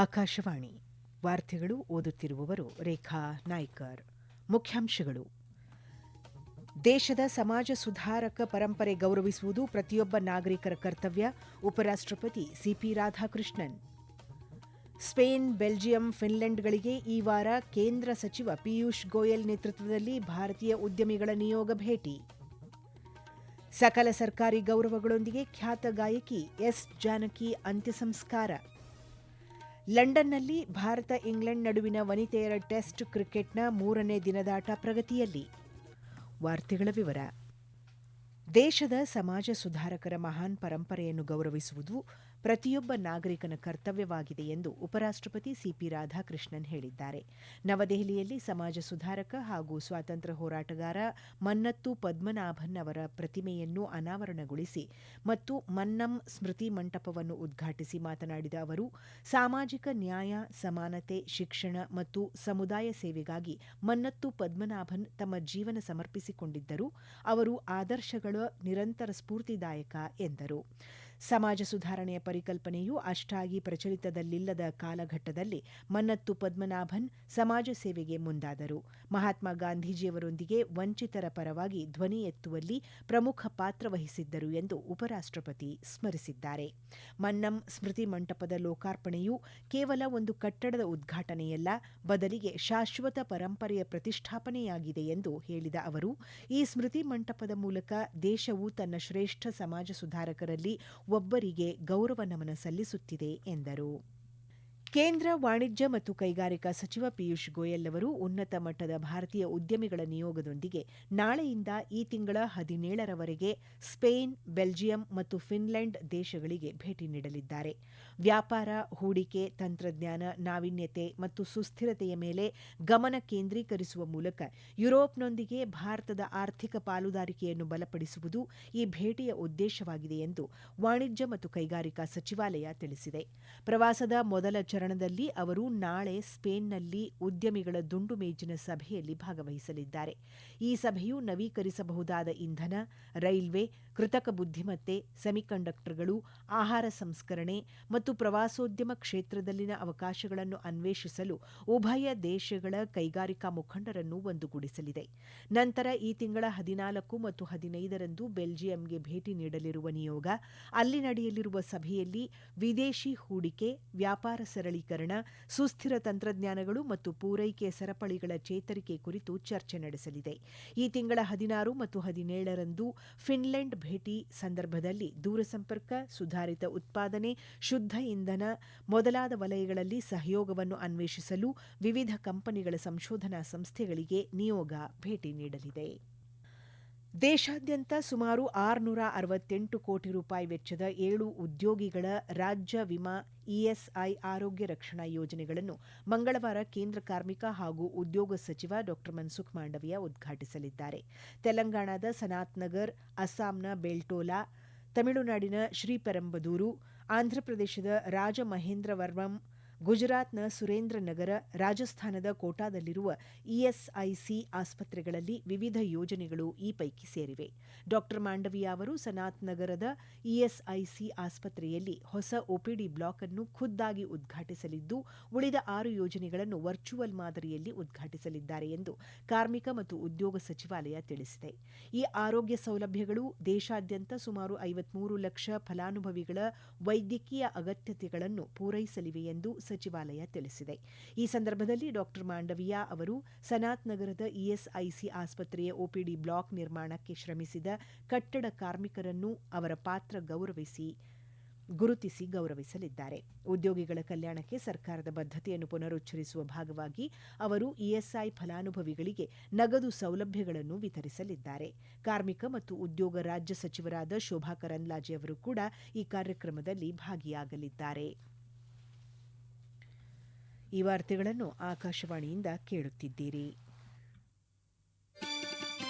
ಆಕಾಶವಾಣಿ ವಾರ್ತೆಗಳು ಓದುತ್ತಿರುವವರು ರೇಖಾ ನಾಯ್ಕರ್. ಮುಖ್ಯಾಂಶಗಳು: ದೇಶದ ಸಮಾಜ ಸುಧಾರಕ ಪರಂಪರೆ ಗೌರವಿಸುವುದು ಪ್ರತಿಯೊಬ್ಬ ನಾಗರಿಕರ ಕರ್ತವ್ಯ. ಉಪರಾಷ್ಟ್ರಪತಿ ಸಿಪಿ ರಾಧಾಕೃಷ್ಣನ್. ಸ್ಪೇನ್, ಬೆಲ್ಜಿಯಂ, ಫಿನ್ಲೆಂಡ್ಗಳಿಗೆ ಈ ವಾರ ಕೇಂದ್ರ ಸಚಿವ ಪಿಯೂಷ್ ಗೋಯಲ್ ನೇತೃತ್ವದಲ್ಲಿ ಭಾರತೀಯ ಉದ್ಯಮಿಗಳ ನಿಯೋಗ ಭೇಟಿ. ಸಕಲ ಸರ್ಕಾರಿ ಗೌರವಗಳೊಂದಿಗೆ ಖ್ಯಾತ ಗಾಯಕಿ ಎಸ್ ಜಾನಕಿ ಅಂತ್ಯ ಸಂಸ್ಕಾರ. ಲಂಡನ್ನಲ್ಲಿ ಭಾರತ ಇಂಗ್ಲೆಂಡ್ ನಡುವಿನ ವನಿತೆಯರ ಟೆಸ್ಟ್ ಕ್ರಿಕೆಟ್ನ 3ನೇ ದಿನದಾಟ ಪ್ರಗತಿಯಲ್ಲಿ. ವಾರ್ತೆಗಳ ವಿವರ. ದೇಶದ ಸಮಾಜ ಸುಧಾರಕರ ಮಹಾನ್ ಪರಂಪರೆಯನ್ನು ಗೌರವಿಸುವುದು ಪ್ರತಿಯೊಬ್ಬ ನಾಗರಿಕನ ಕರ್ತವ್ಯವಾಗಿದೆ ಎಂದು ಉಪರಾಷ್ಟ್ರಪತಿ ಸಿಪಿ ರಾಧಾಕೃಷ್ಣನ್ ಹೇಳಿದ್ದಾರೆ. ನವದೆಹಲಿಯಲ್ಲಿ ಸಮಾಜ ಸುಧಾರಕ ಹಾಗೂ ಸ್ವಾತಂತ್ರ್ಯ ಹೋರಾಟಗಾರ ಮನ್ನತ್ತು ಪದ್ಮನಾಭನ್ ಅವರ ಪ್ರತಿಮೆಯನ್ನು ಅನಾವರಣಗೊಳಿಸಿ ಮತ್ತು ಮನ್ನಂ ಸ್ಮೃತಿ ಮಂಟಪವನ್ನು ಉದ್ಘಾಟಿಸಿ ಮಾತನಾಡಿದ ಅವರು, ಸಾಮಾಜಿಕ ನ್ಯಾಯ, ಸಮಾನತೆ, ಶಿಕ್ಷಣ ಮತ್ತು ಸಮುದಾಯ ಸೇವೆಗಾಗಿ ಮನ್ನತ್ತು ಪದ್ಮನಾಭನ್ ತಮ್ಮ ಜೀವನ ಸಮರ್ಪಿಸಿಕೊಂಡಿದ್ದರು. ಅವರು ಆದರ್ಶಗಳ ನಿರಂತರ ಸ್ಫೂರ್ತಿದಾಯಕ ಎಂದರು. ಸಮಾಜ ಸುಧಾರಣೆಯ ಪರಿಕಲ್ಪನೆಯು ಅಷ್ಟಾಗಿ ಪ್ರಚಲಿತದಲ್ಲಿಲ್ಲದ ಕಾಲಘಟ್ಟದಲ್ಲಿ ಮನ್ನತ್ತು ಪದ್ಮನಾಭನ್ ಸಮಾಜ ಸೇವೆಗೆ ಮುಂದಾದರು. ಮಹಾತ್ಮ ಗಾಂಧೀಜಿಯವರೊಂದಿಗೆ ವಂಚಿತರ ಪರವಾಗಿ ಧ್ವನಿ ಎತ್ತುವಲ್ಲಿ ಪ್ರಮುಖ ಪಾತ್ರ ವಹಿಸಿದ್ದರು ಎಂದು ಉಪರಾಷ್ಟ್ರಪತಿ ಸ್ಮರಿಸಿದ್ದಾರೆ. ಮನ್ನಂ ಸ್ಮೃತಿ ಮಂಟಪದ ಲೋಕಾರ್ಪಣೆಯು ಕೇವಲ ಒಂದು ಕಟ್ಟಡದ ಉದ್ಘಾಟನೆಯಲ್ಲ, ಬದಲಿಗೆ ಶಾಶ್ವತ ಪರಂಪರೆಯ ಪ್ರತಿಷ್ಠಾಪನೆಯಾಗಿದೆ ಎಂದು ಹೇಳಿದ ಅವರು, ಈ ಸ್ಮೃತಿ ಮಂಟಪದ ಮೂಲಕ ದೇಶವು ತನ್ನ ಶ್ರೇಷ್ಠ ಸಮಾಜ ಸುಧಾರಕರಲ್ಲಿ ಒಬ್ಬರಿಗೆ ಗೌರವ ನಮನ ಸಲ್ಲಿಸುತ್ತಿದೆ ಎಂದರು. ಕೇಂದ್ರ ವಾಣಿಜ್ಯ ಮತ್ತು ಕೈಗಾರಿಕಾ ಸಚಿವ ಪಿಯೂಷ್ ಗೋಯಲ್ ಅವರು ಉನ್ನತ ಮಟ್ಟದ ಭಾರತೀಯ ಉದ್ಯಮಿಗಳ ನಿಯೋಗದೊಂದಿಗೆ ನಾಳೆಯಿಂದ ಈ ತಿಂಗಳ 17ರವರೆಗೆ ಸ್ಪೇನ್, ಬೆಲ್ಜಿಯಂ ಮತ್ತು ಫಿನ್ಲೆಂಡ್ ದೇಶಗಳಿಗೆ ಭೇಟಿ ನೀಡಲಿದ್ದಾರೆ. ವ್ಯಾಪಾರ, ಹೂಡಿಕೆ, ತಂತ್ರಜ್ಞಾನ, ನಾವೀನ್ಯತೆ ಮತ್ತು ಸುಸ್ಥಿರತೆಯ ಮೇಲೆ ಗಮನ ಕೇಂದ್ರೀಕರಿಸುವ ಮೂಲಕ ಯುರೋಪ್ನೊಂದಿಗೆ ಭಾರತದ ಆರ್ಥಿಕ ಪಾಲುದಾರಿಕೆಯನ್ನು ಬಲಪಡಿಸುವುದು ಈ ಭೇಟಿಯ ಉದ್ದೇಶವಾಗಿದೆ ಎಂದು ವಾಣಿಜ್ಯ ಮತ್ತು ಕೈಗಾರಿಕಾ ಸಚಿವಾಲಯ ತಿಳಿಸಿದೆ. ಪ್ರವಾಸದ ಮೊದಲ ಚರಣದಲ್ಲಿ ಅವರು ನಾಳೆ ಸ್ಪೇನ್ನಲ್ಲಿ ಉದ್ಯಮಿಗಳ ದುಂಡು ಮೇಜಿನ ಸಭೆಯಲ್ಲಿ ಭಾಗವಹಿಸಲಿದ್ದಾರೆ. ಈ ಸಭೆಯು ನವೀಕರಿಸಬಹುದಾದ ಇಂಧನ, ರೈಲ್ವೆ, ಕೃತಕ ಬುದ್ಧಿಮತ್ತೆ, ಸೆಮಿಕಂಡಕ್ಟರ್ಗಳು, ಆಹಾರ ಸಂಸ್ಕರಣೆ ಮತ್ತು ಪ್ರವಾಸೋದ್ಯಮ ಕ್ಷೇತ್ರದಲ್ಲಿನ ಅವಕಾಶಗಳನ್ನು ಅನ್ವೇಷಿಸಲು ಉಭಯ ದೇಶಗಳ ಕೈಗಾರಿಕಾ ಮುಖಂಡರನ್ನು ಒಂದುಗೂಡಿಸಲಿದೆ. ನಂತರ ಈ ತಿಂಗಳ 14 ಮತ್ತು 15ರಂದು ಬೆಲ್ಜಿಯಂಗೆ ಭೇಟಿ ನೀಡಲಿರುವ ನಿಯೋಗ ಅಲ್ಲಿ ನಡೆಯಲಿರುವ ಸಭೆಯಲ್ಲಿ ವಿದೇಶಿ ಹೂಡಿಕೆ, ವ್ಯಾಪಾರ ಸರಳೀಕರಣ, ಸುಸ್ಥಿರ ತಂತ್ರಜ್ಞಾನಗಳು ಮತ್ತು ಪೂರೈಕೆ ಸರಪಳಿಗಳ ಚೇತರಿಕೆ ಕುರಿತು ಚರ್ಚೆ ನಡೆಸಲಿದೆ. ಈ ತಿಂಗಳ 16 ಮತ್ತು 17ರಂದು ಫಿನ್ಲೆಂಡ್ ಭೇಟಿ ಸಂದರ್ಭದಲ್ಲಿ ದೂರಸಂಪರ್ಕ, ಸುಧಾರಿತ ಉತ್ಪಾದನೆ, ಶುದ್ಧ ಇಂಧನ ಮೊದಲಾದ ವಲಯಗಳಲ್ಲಿ ಸಹಯೋಗವನ್ನು ಅನ್ವೇಷಿಸಲು ವಿವಿಧ ಕಂಪನಿಗಳ ಸಂಶೋಧನಾ ಸಂಸ್ಥೆಗಳಿಗೆ ನಿಯೋಗ ಭೇಟಿ ನೀಡಲಿದೆ. ದೇಶಾದ್ಯಂತ ಸುಮಾರು 668 ಕೋಟಿ ರೂಪಾಯಿ ವೆಚ್ಚದ 7 ಉದ್ಯೋಗಿಗಳ ರಾಜ್ಯ ವಿಮಾ ಇಎಸ್ಐ ಆರೋಗ್ಯ ರಕ್ಷಣಾ ಯೋಜನೆಗಳನ್ನು ಮಂಗಳವಾರ ಕೇಂದ್ರ ಕಾರ್ಮಿಕ ಹಾಗೂ ಉದ್ಯೋಗ ಸಚಿವ ಡಾ ಮನ್ಸುಖ್ ಮಾಂಡವಿಯಾ ಉದ್ಘಾಟಿಸಲಿದ್ದಾರೆ. ತೆಲಂಗಾಣದ ಸನಾತ್ನಗರ್, ಅಸ್ಸಾಂನ ಬೆಲ್ಟೋಲಾ, ತಮಿಳುನಾಡಿನ ಶ್ರೀಪೆರಂಬದೂರು, ಆಂಧ್ರಪ್ರದೇಶದ ರಾಜಮಹೇಂದ್ರವರ್ಮಂ, ಗುಜರಾತ್ನ ಸುರೇಂದ್ರನಗರ, ರಾಜಸ್ಥಾನದ ಕೋಟಾದಲ್ಲಿರುವ ಇಎಸ್ಐಸಿ ಆಸ್ಪತ್ರೆಗಳಲ್ಲಿ ವಿವಿಧ ಯೋಜನೆಗಳು ಈ ಪೈಕಿ ಸೇರಿವೆ. ಡಾ ಮಾಂಡವಿಯಾ ಅವರು ಸನಾತ್ ನಗರದ ಇಎಸ್ಐಸಿ ಆಸ್ಪತ್ರೆಯಲ್ಲಿ ಹೊಸ ಒಪಿಡಿ ಬ್ಲಾಕ್ ಅನ್ನು ಖುದ್ದಾಗಿ ಉದ್ಘಾಟಿಸಲಿದ್ದು, ಉಳಿದ 6 ಯೋಜನೆಗಳನ್ನು ವರ್ಚುವಲ್ ಮಾದರಿಯಲ್ಲಿ ಉದ್ಘಾಟಿಸಲಿದ್ದಾರೆ ಎಂದು ಕಾರ್ಮಿಕ ಮತ್ತು ಉದ್ಯೋಗ ಸಚಿವಾಲಯ ತಿಳಿಸಿದೆ. ಈ ಆರೋಗ್ಯ ಸೌಲಭ್ಯಗಳು ದೇಶಾದ್ಯಂತ ಸುಮಾರು 53 ಲಕ್ಷ ಫಲಾನುಭವಿಗಳ ವೈದ್ಯಕೀಯ ಅಗತ್ಯತೆಗಳನ್ನು ಪೂರೈಸಲಿವೆ ಎಂದು ಸಚಿವಾಲಯ ತಿಳಿಸಿದೆ. ಈ ಸಂದರ್ಭದಲ್ಲಿ ಡಾ ಮಾಂಡವಿಯಾ ಅವರು ಸನಾತ್ ನಗರದ ಇಎಸ್ಐಸಿ ಆಸ್ಪತ್ರೆಯ ಒಪಿಡಿ ಬ್ಲಾಕ್ ನಿರ್ಮಾಣಕ್ಕೆ ಶ್ರಮಿಸಿದ ಕಟ್ಟಡ ಕಾರ್ಮಿಕರನ್ನು ಅವರ ಪಾತ್ರ ಗುರುತಿಸಿ ಗೌರವಿಸಲಿದ್ದಾರೆ. ಉದ್ಯೋಗಿಗಳ ಕಲ್ಯಾಣಕ್ಕೆ ಸರ್ಕಾರದ ಬದ್ಧತೆಯನ್ನು ಪುನರುಚ್ಚರಿಸುವ ಭಾಗವಾಗಿ ಅವರು ಇಎಸ್ಐ ಫಲಾನುಭವಿಗಳಿಗೆ ನಗದು ಸೌಲಭ್ಯಗಳನ್ನು ವಿತರಿಸಲಿದ್ದಾರೆ. ಕಾರ್ಮಿಕ ಮತ್ತು ಉದ್ಯೋಗ ರಾಜ್ಯ ಸಚಿವರಾದ ಶೋಭಾ ಕರಂದ್ಲಾಜೆ ಅವರು ಕೂಡ ಈ ಕಾರ್ಯಕ್ರಮದಲ್ಲಿ ಭಾಗಿಯಾಗಲಿದ್ದಾರೆ. ಈ ವಾರ್ತೆಗಳನ್ನು ಆಕಾಶವಾಣಿಯಿಂದ ಕೇಳುತ್ತಿದ್ದೀರಿ.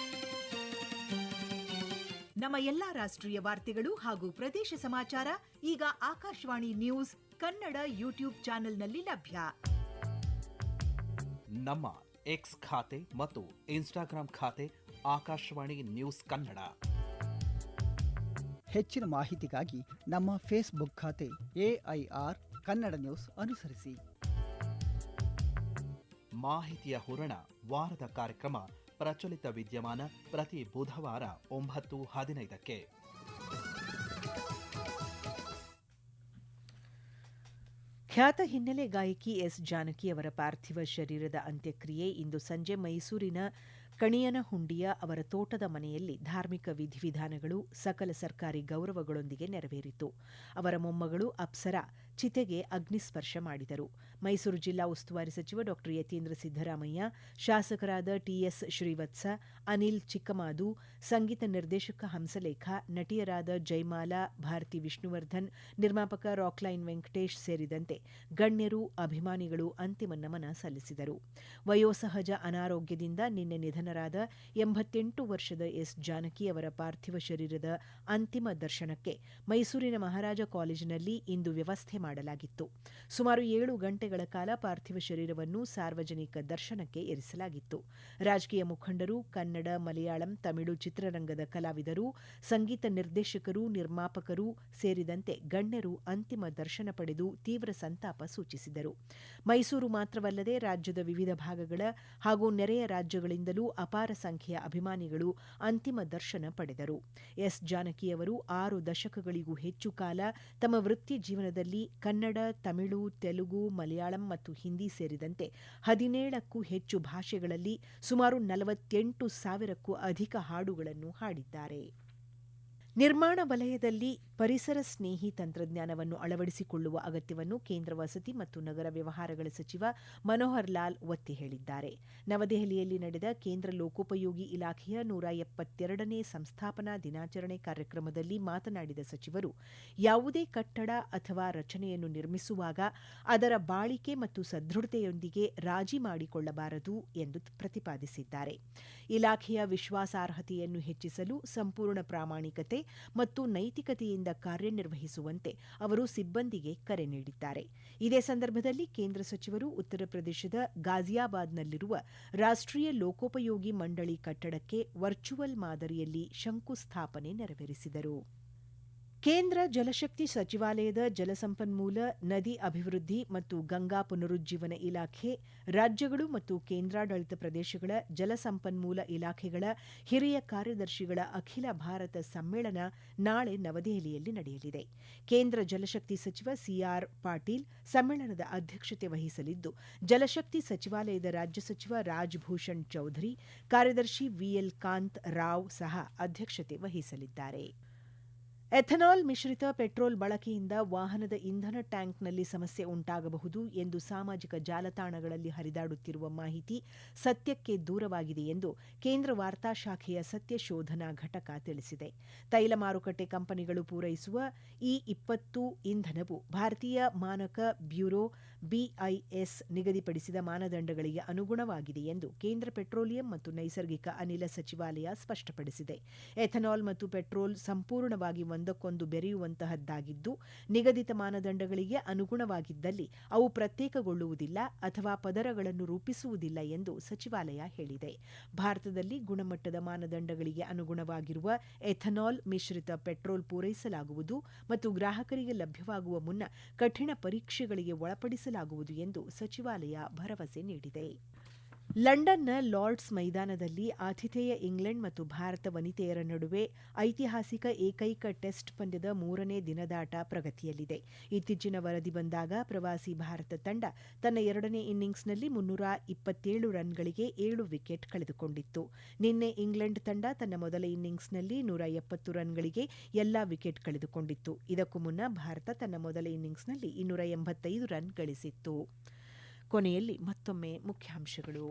ನಮ್ಮ ಎಲ್ಲಾ ರಾಷ್ಟ್ರೀಯ ವಾರ್ತೆಗಳು ಹಾಗೂ ಪ್ರದೇಶ ಸಮಾಚಾರ ಈಗ ಆಕಾಶವಾಣಿ ನ್ಯೂಸ್ ಕನ್ನಡ ಯೂಟ್ಯೂಬ್ ಚಾನೆಲ್ನಲ್ಲಿ ಲಭ್ಯ. ನಮ್ಮ ಎಕ್ಸ್ ಖಾತೆ ಮತ್ತು ಇನ್ಸ್ಟಾಗ್ರಾಂ ಖಾತೆ ಆಕಾಶವಾಣಿ ನ್ಯೂಸ್ ಕನ್ನಡ. ಹೆಚ್ಚಿನ ಮಾಹಿತಿಗಾಗಿ ನಮ್ಮ ಫೇಸ್ಬುಕ್ ಖಾತೆ AIR ಕನ್ನಡ ನ್ಯೂಸ್ ಅನುಸರಿಸಿ. ಮಾಹಿತಿಯ ಹೂರಣ ವಾರದ ಕಾರ್ಯಕ್ರಮ ಪ್ರಚಲಿತ ವಿದ್ಯಮಾನ ಪ್ರತಿ ಬುಧವಾರ 9:15ಕ್ಕೆ. ಖ್ಯಾತ ಹಿನ್ನೆಲೆ ಗಾಯಕಿ ಎಸ್ ಜಾನಕಿ ಅವರ ಪಾರ್ಥಿವ ಶರೀರದ ಅಂತ್ಯಕ್ರಿಯೆ ಇಂದು ಸಂಜೆ ಮೈಸೂರಿನ ಕಣಿಯನಹುಂಡಿಯ ಅವರ ತೋಟದ ಮನೆಯಲ್ಲಿ ಧಾರ್ಮಿಕ ವಿಧಿವಿಧಾನಗಳು ಸಕಲ ಸರ್ಕಾರಿ ಗೌರವಗಳೊಂದಿಗೆ ನೆರವೇರಿತು. ಅವರ ಮೊಮ್ಮಗಳು ಅಪ್ಸರಾ ಚಿತೆಗೆ ಅಗ್ನಿಸ್ಪರ್ಶ ಮಾಡಿದರು. ಮೈಸೂರು ಜಿಲ್ಲಾ ಉಸ್ತುವಾರಿ ಸಚಿವ ಡಾ ಯತೀಂದ್ರ ಸಿದ್ದರಾಮಯ್ಯ, ಶಾಸಕರಾದ ಟಿಎಸ್ ಶ್ರೀವತ್ಸ, ಅನಿಲ್ ಚಿಕ್ಕಮಾದು, ಸಂಗೀತ ನಿರ್ದೇಶಕ ಹಂಸಲೇಖ, ನಟಿಯರಾದ ಜೈಮಾಲಾ, ಭಾರತಿ ವಿಷ್ಣುವರ್ಧನ್, ನಿರ್ಮಾಪಕ ರಾಕ್ಲೈನ್ ವೆಂಕಟೇಶ್ ಸೇರಿದಂತೆ ಗಣ್ಯರು, ಅಭಿಮಾನಿಗಳು ಅಂತಿಮ ನಮನ ಸಲ್ಲಿಸಿದರು. ವಯೋಸಹಜ ಅನಾರೋಗ್ಯದಿಂದ ನಿನ್ನೆ ನಿಧನರಾದ 88 ವರ್ಷದ ಎಸ್ ಜಾನಕಿ ಅವರ ಪಾರ್ಥಿವ ಶರೀರದ ಅಂತಿಮ ದರ್ಶನಕ್ಕೆ ಮೈಸೂರಿನ ಮಹಾರಾಜ ಕಾಲೇಜಿನಲ್ಲಿ ಇಂದು ವ್ಯವಸ್ಥೆ ಮಾಡಲಾಗಿತ್ತು. ಸುಮಾರು 7 ಗಂಟೆಗಳ ಕಾಲ ಪಾರ್ಥಿವ ಶರೀರವನ್ನು ಸಾರ್ವಜನಿಕ ದರ್ಶನಕ್ಕೆ ಇರಿಸಲಾಗಿತ್ತು. ರಾಜಕೀಯ ಮುಖಂಡರು, ಕನ್ನಡ, ಮಲಯಾಳಂ, ತಮಿಳು ಚಿತ್ರರಂಗದ ಕಲಾವಿದರು, ಸಂಗೀತ ನಿರ್ದೇಶಕರು, ನಿರ್ಮಾಪಕರು ಸೇರಿದಂತೆ ಗಣ್ಯರು ಅಂತಿಮ ದರ್ಶನ ಪಡೆದು ತೀವ್ರ ಸಂತಾಪ ಸೂಚಿಸಿದರು. ಮೈಸೂರು ಮಾತ್ರವಲ್ಲದೆ ರಾಜ್ಯದ ವಿವಿಧ ಭಾಗಗಳ ಹಾಗೂ ನೆರೆಯ ರಾಜ್ಯಗಳಿಂದಲೂ ಅಪಾರ ಸಂಖ್ಯೆಯ ಅಭಿಮಾನಿಗಳು ಅಂತಿಮ ದರ್ಶನ ಪಡೆದರು. ಎಸ್ ಜಾನಕಿಯವರು 6 ದಶಕಗಳಿಗೂ ಹೆಚ್ಚು ಕಾಲ ತಮ್ಮ ವೃತ್ತಿ ಜೀವನದಲ್ಲಿ ಕನ್ನಡ, ತಮಿಳು, ತೆಲುಗು, ಮಲಯಾಳಂ ಮತ್ತು ಹಿಂದಿ ಸೇರಿದಂತೆ 17ಕ್ಕೂ ಹೆಚ್ಚು ಭಾಷೆಗಳಲ್ಲಿ ಸುಮಾರು 48,000ಕ್ಕೂ ಅಧಿಕ ಹಾಡುಗಳನ್ನು ಹಾಡಿದ್ದಾರೆ. ನಿರ್ಮಾಣ ವಲಯದಲ್ಲಿ ಪರಿಸರ ಸ್ನೇಹಿ ತಂತ್ರಜ್ಞಾನವನ್ನು ಅಳವಡಿಸಿಕೊಳ್ಳುವ ಅಗತ್ಯವನ್ನು ಕೇಂದ್ರ ವಸತಿ ಮತ್ತು ನಗರ ವ್ಯವಹಾರಗಳ ಸಚಿವ ಮನೋಹರ್ ಲಾಲ್ ಒತ್ತಿ ಹೇಳಿದ್ದಾರೆ. ನವದೆಹಲಿಯಲ್ಲಿ ನಡೆದ ಕೇಂದ್ರ ಲೋಕೋಪಯೋಗಿ ಇಲಾಖೆಯ 172ನೇ ಸಂಸ್ಥಾಪನಾ ದಿನಾಚರಣೆ ಕಾರ್ಯಕ್ರಮದಲ್ಲಿ ಮಾತನಾಡಿದ ಸಚಿವರು, ಯಾವುದೇ ಕಟ್ಟಡ ಅಥವಾ ರಚನೆಯನ್ನು ನಿರ್ಮಿಸುವಾಗ ಅದರ ಬಾಳಿಕೆ ಮತ್ತು ಸದೃಢತೆಯೊಂದಿಗೆ ರಾಜಿ ಮಾಡಿಕೊಳ್ಳಬಾರದು ಎಂದು ಪ್ರತಿಪಾದಿಸಿದ್ದಾರೆ. ಇಲಾಖೆಯ ವಿಶ್ವಾಸಾರ್ಹತೆಯನ್ನು ಹೆಚ್ಚಿಸಲು ಸಂಪೂರ್ಣ ಪ್ರಾಮಾಣಿಕತೆ ಮತ್ತು ನೈತಿಕತೆಯಿಂದ ಕಾರ್ಯನಿರ್ವಹಿಸುವಂತೆ ಅವರು ಸಿಬ್ಬಂದಿಗೆ ಕರೆ ನೀಡಿದ್ದಾರೆ. ಇದೇ ಸಂದರ್ಭದಲ್ಲಿ ಕೇಂದ್ರ ಸಚಿವರು ಉತ್ತರ ಪ್ರದೇಶದ ಗಾಜಿಯಾಬಾದ್ನಲ್ಲಿರುವ ರಾಷ್ಟ್ರೀಯ ಲೋಕೋಪಯೋಗಿ ಮಂಡಳಿ ಕಟ್ಟಡಕ್ಕೆ ವರ್ಚುವಲ್ ಮಾದರಿಯಲ್ಲಿ ಶಂಕುಸ್ಥಾಪನೆ ನೆರವೇರಿಸಿದರು. ಕೇಂದ್ರ ಜಲಶಕ್ತಿ ಸಚಿವಾಲಯದ ಜಲಸಂಪನ್ಮೂಲ, ನದಿ ಅಭಿವೃದ್ಧಿ ಮತ್ತು ಗಂಗಾ ಪುನರುಜ್ಜೀವನ ಇಲಾಖೆ, ರಾಜ್ಯಗಳು ಮತ್ತು ಕೇಂದ್ರಾಡಳಿತ ಪ್ರದೇಶಗಳ ಜಲಸಂಪನ್ಮೂಲ ಇಲಾಖೆಗಳ ಹಿರಿಯ ಕಾರ್ಯದರ್ಶಿಗಳ ಅಖಿಲ ಭಾರತ ಸಮ್ಮೇಳನ ನಾಳೆ ನವದೆಹಲಿಯಲ್ಲಿ ನಡೆಯಲಿದೆ. ಕೇಂದ್ರ ಜಲಶಕ್ತಿ ಸಚಿವ ಸಿಆರ್ ಪಾಟೀಲ್ ಸಮ್ಮೇಳನದ ಅಧ್ಯಕ್ಷತೆ ವಹಿಸಲಿದ್ದು, ಜಲಶಕ್ತಿ ಸಚಿವಾಲಯದ ರಾಜ್ಯ ಸಚಿವ ರಾಜ್ಭೂಷಣ್ ಚೌಧರಿ, ಕಾರ್ಯದರ್ಶಿ ವಿಎಲ್ ಕಾಂತ್ ರಾವ್ ಸಹ ಅಧ್ಯಕ್ಷತೆ ವಹಿಸಲಿದ್ದಾರೆ. ಎಥನಾಲ್ ಮಿಶ್ರಿತ ಪೆಟ್ರೋಲ್ ಬಳಕೆಯಿಂದ ವಾಹನದ ಇಂಧನ ಟ್ಯಾಂಕ್ನಲ್ಲಿ ಸಮಸ್ಯೆ ಉಂಟಾಗಬಹುದು ಎಂದು ಸಾಮಾಜಿಕ ಜಾಲತಾಣಗಳಲ್ಲಿ ಹರಿದಾಡುತ್ತಿರುವ ಮಾಹಿತಿ ಸತ್ಯಕ್ಕೆ ದೂರವಾಗಿದೆ ಎಂದು ಕೇಂದ್ರ ವಾರ್ತಾ ಶಾಖೆಯ ಸತ್ಯ ಶೋಧನಾ ಘಟಕ ತಿಳಿಸಿದೆ. ತೈಲ ಮಾರುಕಟ್ಟೆ ಕಂಪನಿಗಳು ಪೂರೈಸುವ E20 ಇಂಧನವು ಭಾರತೀಯ ಮಾನಕ ಬ್ಯೂರೋ BIS ನಿಗದಿಪಡಿಸಿದ ಮಾನದಂಡಗಳಿಗೆ ಅನುಗುಣವಾಗಿದೆ ಎಂದು ಕೇಂದ್ರ ಪೆಟ್ರೋಲಿಯಂ ಮತ್ತು ನೈಸರ್ಗಿಕ ಅನಿಲ ಸಚಿವಾಲಯ ಸ್ಪಷ್ಟಪಡಿಸಿದೆ. ಎಥನಾಲ್ ಮತ್ತು ಪೆಟ್ರೋಲ್ ಸಂಪೂರ್ಣವಾಗಿ ಒಂದಕ್ಕೊಂದು ಬೆರೆಯುವಂತಹದ್ದಾಗಿದ್ದು, ನಿಗದಿತ ಮಾನದಂಡಗಳಿಗೆ ಅನುಗುಣವಾಗಿದ್ದಲ್ಲಿ ಅವು ಪ್ರತ್ಯೇಕಗೊಳ್ಳುವುದಿಲ್ಲ ಅಥವಾ ಪದರಗಳನ್ನು ರೂಪಿಸುವುದಿಲ್ಲ ಎಂದು ಸಚಿವಾಲಯ ಹೇಳಿದೆ. ಭಾರತದಲ್ಲಿ ಗುಣಮಟ್ಟದ ಮಾನದಂಡಗಳಿಗೆ ಅನುಗುಣವಾಗಿರುವ ಎಥನಾಲ್ ಮಿಶ್ರಿತ ಪೆಟ್ರೋಲ್ ಪೂರೈಸಲಾಗುವುದು ಮತ್ತು ಗ್ರಾಹಕರಿಗೆ ಲಭ್ಯವಾಗುವ ಮುನ್ನ ಕಠಿಣ ಪರೀಕ್ಷೆಗಳಿಗೆ ಒಳಪಡಿಸಲಾಗುವುದು ಎಂದು ಸಚಿವಾಲಯ ಭರವಸೆ ನೀಡಿದೆ. ಲಂಡನ್ನ ಲಾರ್ಡ್ಸ್ ಮೈದಾನದಲ್ಲಿ ಆತಿಥೇಯ ಇಂಗ್ಲೆಂಡ್ ಮತ್ತು ಭಾರತ ವನಿತೆಯರ ನಡುವೆ ಐತಿಹಾಸಿಕ ಏಕೈಕ ಟೆಸ್ಟ್ ಪಂದ್ಯದ 3ನೇ ದಿನದಾಟ ಪ್ರಗತಿಯಲ್ಲಿದೆ. ಇತ್ತೀಚಿನ ವರದಿ ಬಂದಾಗ ಪ್ರವಾಸಿ ಭಾರತ ತಂಡ ತನ್ನ 2ನೇ ಇನ್ನಿಂಗ್ಸ್ನಲ್ಲಿ 327 ರನ್ಗಳಿಗೆ 7 ವಿಕೆಟ್ ಕಳೆದುಕೊಂಡಿತ್ತು. ನಿನ್ನೆ ಇಂಗ್ಲೆಂಡ್ ತಂಡ ತನ್ನ ಮೊದಲ ಇನ್ನಿಂಗ್ಸ್ನಲ್ಲಿ 170 ರನ್ಗಳಿಗೆ ಎಲ್ಲಾ ವಿಕೆಟ್ ಕಳೆದುಕೊಂಡಿತ್ತು. ಇದಕ್ಕೂ ಮುನ್ನ ಭಾರತ ತನ್ನ ಮೊದಲ ಇನ್ನಿಂಗ್ಸ್ನಲ್ಲಿ 285 ರನ್ ಗಳಿಸಿತ್ತು. ಕೊನೆಯಲ್ಲಿ ಮತ್ತೊಮ್ಮೆ ಮುಖ್ಯಾಂಶಗಳು.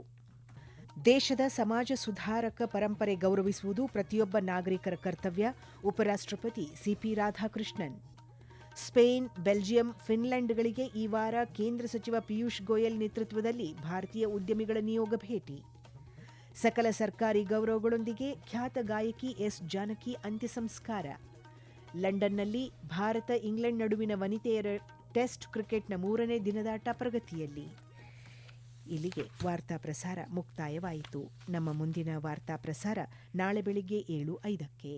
ದೇಶದ ಸಮಾಜ ಸುಧಾರಕ ಪರಂಪರೆ ಗೌರವಿಸುವುದು ಪ್ರತಿಯೊಬ್ಬ ನಾಗರಿಕರ ಕರ್ತವ್ಯ, ಉಪರಾಷ್ಟ್ರಪತಿ ಸಿಪಿ ರಾಧಾಕೃಷ್ಣನ್. ಸ್ಪೇನ್, ಬೆಲ್ಜಿಯಂ, ಫಿನ್ಲೆಂಡ್ಗಳಿಗೆ ಈ ವಾರ ಕೇಂದ್ರ ಸಚಿವ ಪಿಯೂಷ್ ಗೋಯಲ್ ನೇತೃತ್ವದಲ್ಲಿ ಭಾರತೀಯ ಉದ್ಯಮಿಗಳ ನಿಯೋಗ ಭೇಟಿ. ಸಕಲ ಸರ್ಕಾರಿ ಗೌರವಗಳೊಂದಿಗೆ ಖ್ಯಾತ ಗಾಯಕಿ ಎಸ್ ಜಾನಕಿ ಅಂತ್ಯ ಸಂಸ್ಕಾರ. ಲಂಡನ್ನಲ್ಲಿ ಭಾರತ ಇಂಗ್ಲೆಂಡ್ ನಡುವಿನ ವನಿತೆಯರ ಟೆಸ್ಟ್ ಕ್ರಿಕೆಟ್ನ 3ನೇ ದಿನದಾಟ ಪ್ರಗತಿಯಲ್ಲಿ. ಇಲ್ಲಿಗೆ ವಾರ್ತಾ ಪ್ರಸಾರ ಮುಕ್ತಾಯವಾಯಿತು. ನಮ್ಮ ಮುಂದಿನ ವಾರ್ತಾ ಪ್ರಸಾರ ನಾಳೆ ಬೆಳಿಗ್ಗೆ 7:05ಕ್ಕೆ.